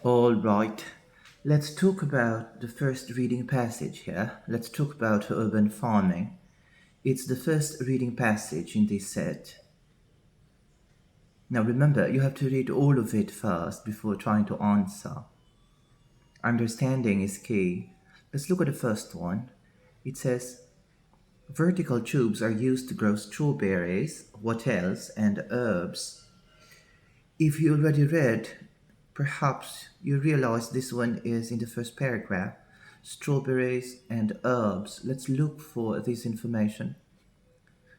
All right, let's talk about the first reading passage here. Let's talk about urban farming. It's the first reading passage in this set. Now remember, you have to read all of it first before trying to answer. Understanding is key. Let's look at the first one. It says, vertical tubes are used to grow strawberries, what else, and herbs. If you already read, perhaps you realize this one is in the first paragraph. Strawberries and herbs. Let's look for this information.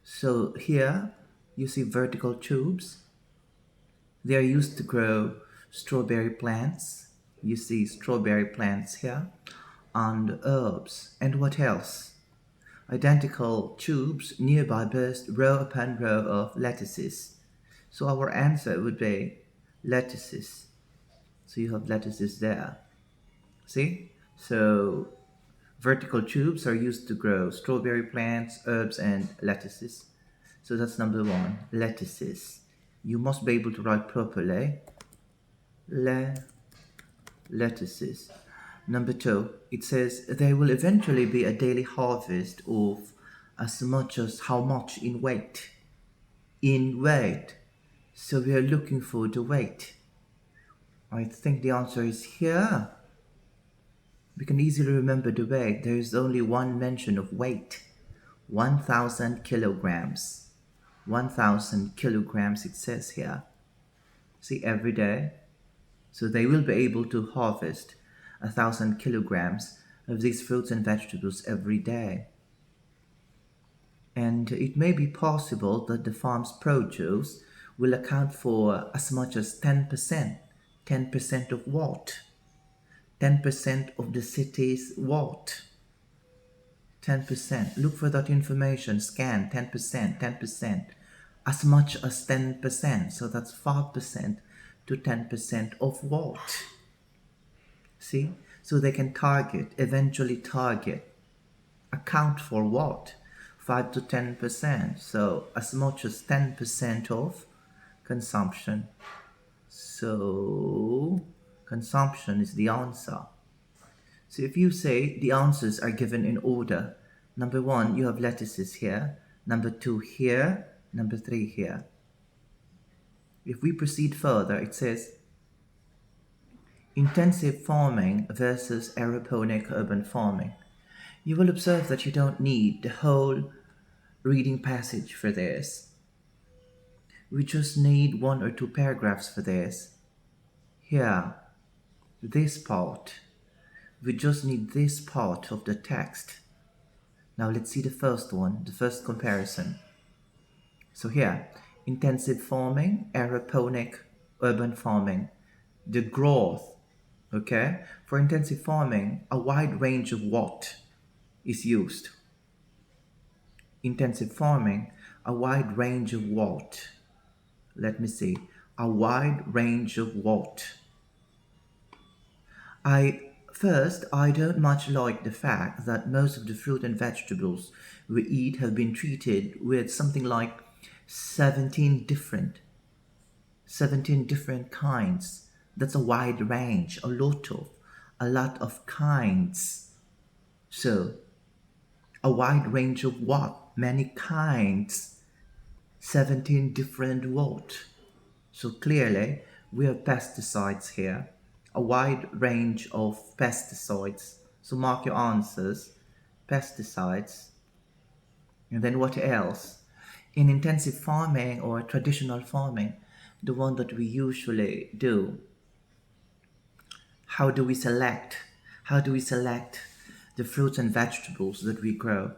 So here you see vertical tubes. They are used to grow strawberry plants. You see strawberry plants here. And herbs. And what else? Identical tubes nearby burst row upon row of lettuces. So our answer would be lettuces. So you have lettuces there. See? So vertical tubes are used to grow strawberry plants, herbs, and lettuces. So that's number one, lettuces. You must be able to write properly. Lettuces. Number two, it says there will eventually be a daily harvest of as much as how much in weight? In weight. So we are looking for the weight. I think the answer is here. We can easily remember the weight. There is only one mention of weight. 1,000 kilograms. 1,000 kilograms it says here. See, every day. So they will be able to harvest 1,000 kilograms of these fruits and vegetables every day. And it may be possible that the farm's produce will account for as much as 10%. 10% of what? 10% of the city's what? 10%. Look for that information. Scan 10%, 10%. As much as 10%. So that's 5% to 10% of what? See? So they can target, eventually target, account for what? 5 to 10%. So as much as 10% of consumption. So consumption is the answer. So if you say the answers are given in order, number one, you have lettuces here, number two here, number three here. If we proceed further, it says intensive farming versus aeroponic urban farming. You will observe that you don't need the whole reading passage for this. We just need one or two paragraphs for this. Here, this part. We just need this part of the text. Now let's see the first one, the first comparison. So here, intensive farming, aeroponic, urban farming. The growth, okay? For intensive farming, a wide range of what is used? Intensive farming, a wide range of what? Let me see. A wide range of what? I don't much like the fact that most of the fruit and vegetables we eat have been treated with something like 17 different kinds. That's a wide range, a lot of kinds. So, a wide range of what? Many kinds. 17 different what? So clearly, we have pesticides here. A wide range of pesticides. So mark your answers. Pesticides. And then what else? In intensive farming or traditional farming, the one that we usually do, how do we select? How do we select the fruits and vegetables that we grow?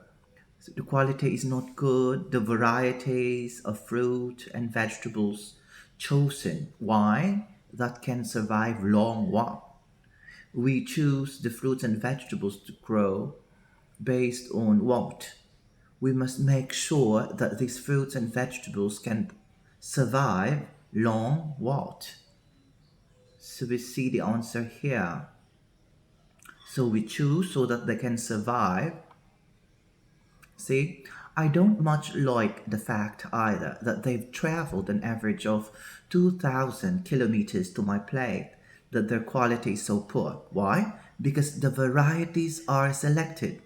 So the quality is not good. The varieties of fruit and vegetables chosen. Why? That can survive long while. We choose the fruits and vegetables to grow based on what? We must make sure that these fruits and vegetables can survive long what? So we see the answer here. So we choose so that they can survive. See, I don't much like the fact either that they've traveled an average of 2,000 kilometers to my plate. that their quality is so poor. Why? Because the varieties are selected.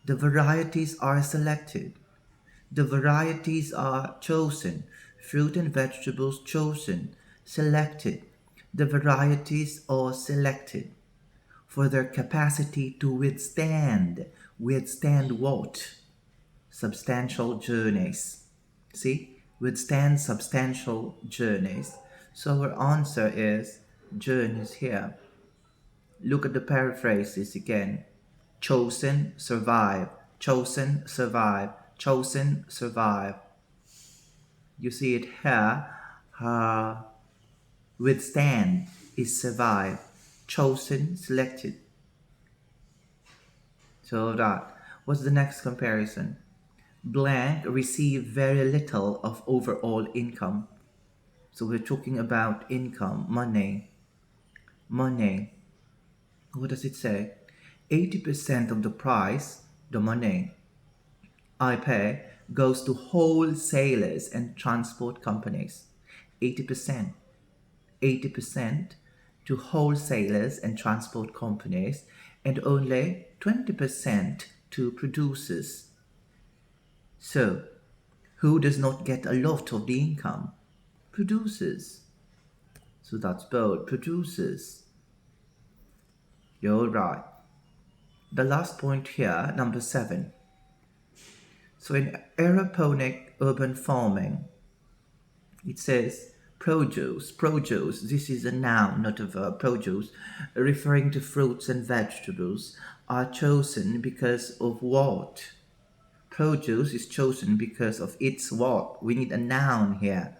The varieties are selected. The varieties are chosen. Fruit and vegetables chosen, selected. The varieties are selected for their capacity to withstand. Withstand what? Substantial journeys. See? Withstand substantial journeys. So our answer is journeys here. Look at the paraphrases again. Chosen, survive. Chosen, survive. Chosen, survive. You see it here. Uh, Withstand is survive. Chosen, selected. So that. What's the next comparison? Blank receive very little of overall income. So we're talking about income, money. Money. What does it say? 80% of the price, the money I pay, goes to wholesalers and transport companies. 80%. 80% to wholesalers and transport companies, and only 20% to producers. So, who does not get a lot of the income? Producers. So that's both. Producers. You're right. The last point here, number 7. So in aeroponic urban farming, it says produce. Produce, this is a noun, not a verb. Produce, referring to fruits and vegetables, are chosen because of what? Produce is chosen because of its what? We need a noun here.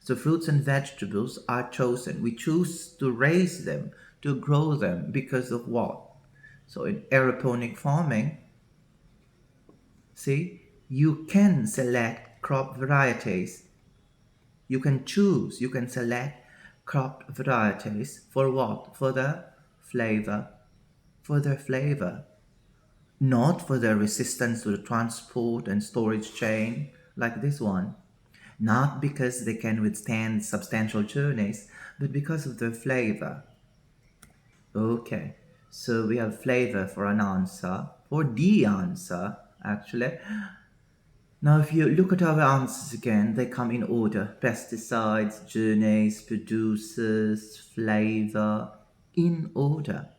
So fruits and vegetables are chosen. We choose to raise them, to grow them because of what? So in aeroponic farming, see, you can select crop varieties. You can choose, you can select crop varieties for what? For the flavor. For their flavor. Not for their resistance to the transport and storage chain like this one. Not because they can withstand substantial journeys, but because of their flavor. Okay, so we have flavor for an answer, for the answer, actually. Now, if you look at our answers again, they come in order. Pesticides, journeys, producers, flavor, in order.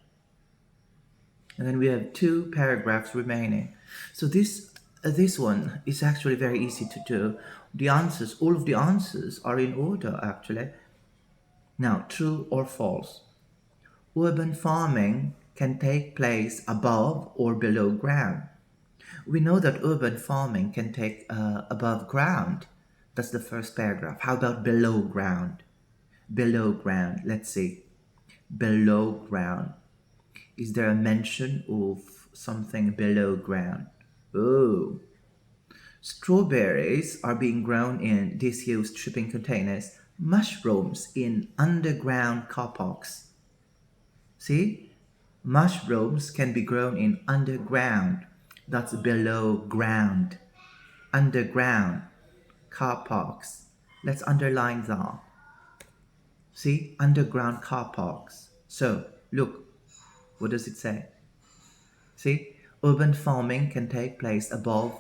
And then we have 2 paragraphs remaining. So this one is actually very easy to do. The answers, all of the answers are in order actually. Now, true or false? Urban farming can take place above or below ground. We know that urban farming can take above ground. That's the first paragraph. How about below ground? Below ground. Let's see. Below ground. Is there a mention of something below ground? Oh. Strawberries are being grown in disused shipping containers. Mushrooms in underground car parks. See? Mushrooms can be grown in underground. That's below ground. Underground. Car parks. Let's underline that. See? Underground car parks. So, look. What does it say? See? Urban farming can take place above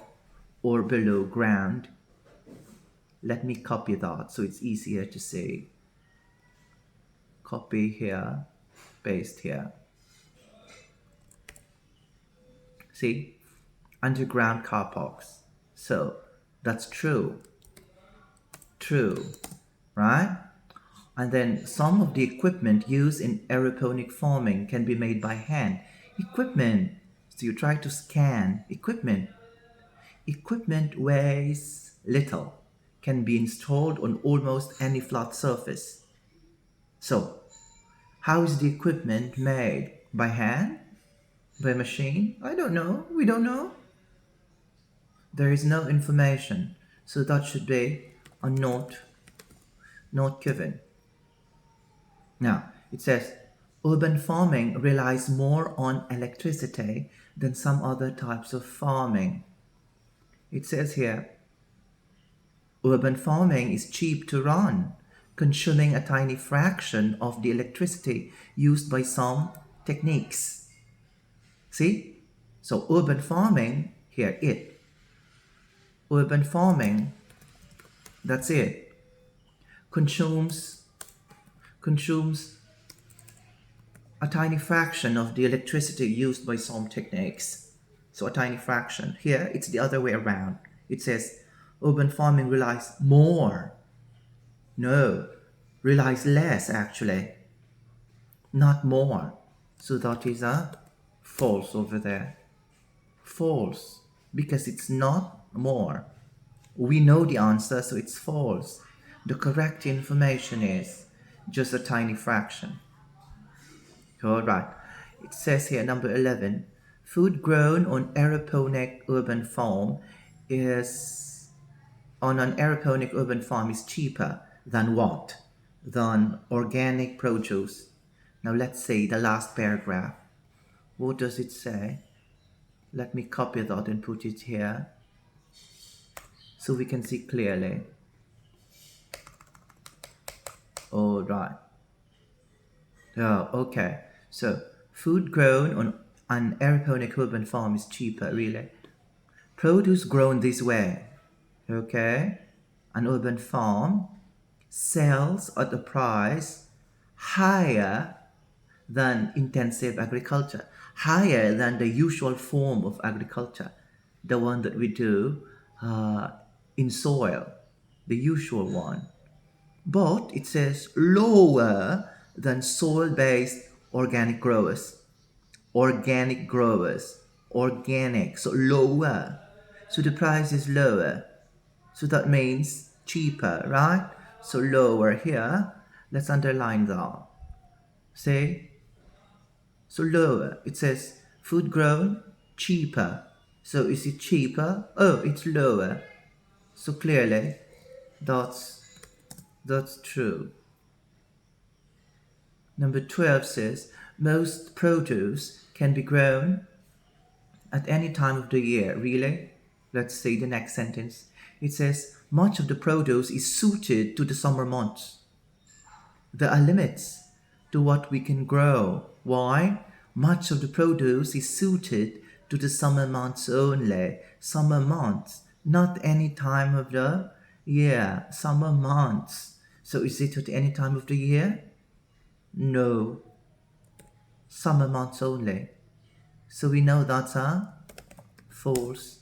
or below ground. Let me copy that so it's easier to see. Copy here. Paste here. See? Underground car parks. So, that's true. True. Right? And then some of the equipment used in aeroponic farming can be made by hand. Equipment. So you try to scan equipment. Equipment weighs little, can be installed on almost any flat surface. So, how is the equipment made? By hand? By machine? I don't know. We don't know. There is no information. So that should be a not given. Now, it says, urban farming relies more on electricity than some other types of farming. It says here, urban farming is cheap to run consuming a tiny fraction of the electricity used by some techniques. See? So urban farming, here it. Urban farming, that's it. Consumes a tiny fraction of the electricity used by some techniques. So a tiny fraction. Here it's the other way around. It says urban farming relies more. No, relies less actually, not more. So that is a false over there. False, because it's not more. We know the answer, so it's false. The correct information is just a tiny fraction. All right. It says here, number 11, food grown on aeroponic urban farm is is cheaper than what? Than organic produce. Now let's see the last paragraph. What does it say? Let me copy that and put it here so we can see clearly. All right. Oh, okay. So food grown on an aeroponic urban farm is cheaper, really. Produce grown this way, okay? An urban farm sells at a price higher than intensive agriculture, higher than the usual form of agriculture, the one that we do in soil, the usual one. But it says lower than soil-based organic growers. Organic growers. Organic, so lower. So the price is lower. So that means cheaper, right? So lower here. Let's underline that. See? So lower. It says food grown, cheaper. So is it cheaper? Oh, it's lower. So clearly, that's true. Number 12 says most produce can be grown at any time of the year. Really? Let's see the next sentence. It says much of the produce is suited to the summer months. There are limits to what we can grow. Why? Much of the produce is suited to the summer months only. Summer months, not any time of the year. Summer months. So is it at any time of the year? No. Summer months only. So we know that's a false.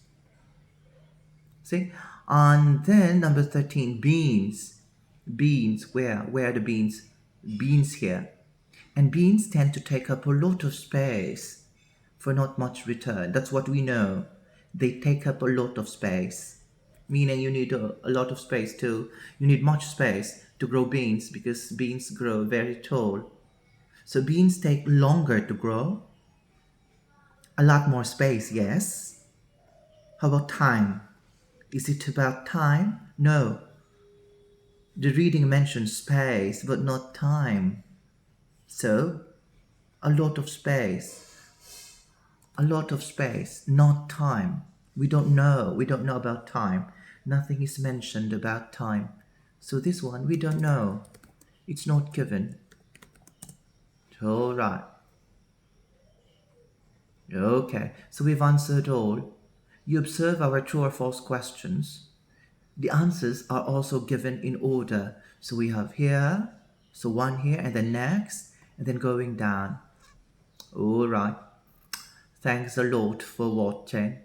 See? And then number 13, beans. Beans, where are the beans? Beans here. And beans tend to take up a lot of space for not much return. That's what we know. They take up a lot of space. Meaning you need a lot of space you need much space to grow beans because beans grow very tall. So beans take longer to grow. A lot more space, yes. How about time? Is it about time? No. The reading mentions space, but not time. So, a lot of space. A lot of space, not time. We don't know. We don't know about time. Nothing is mentioned about time. So this one, we don't know. It's not given. All right. Okay, so we've answered all. You observe our true or false questions. The answers are also given in order. So we have here, so one here, and then next, and then going down. All right. Thanks a lot for watching.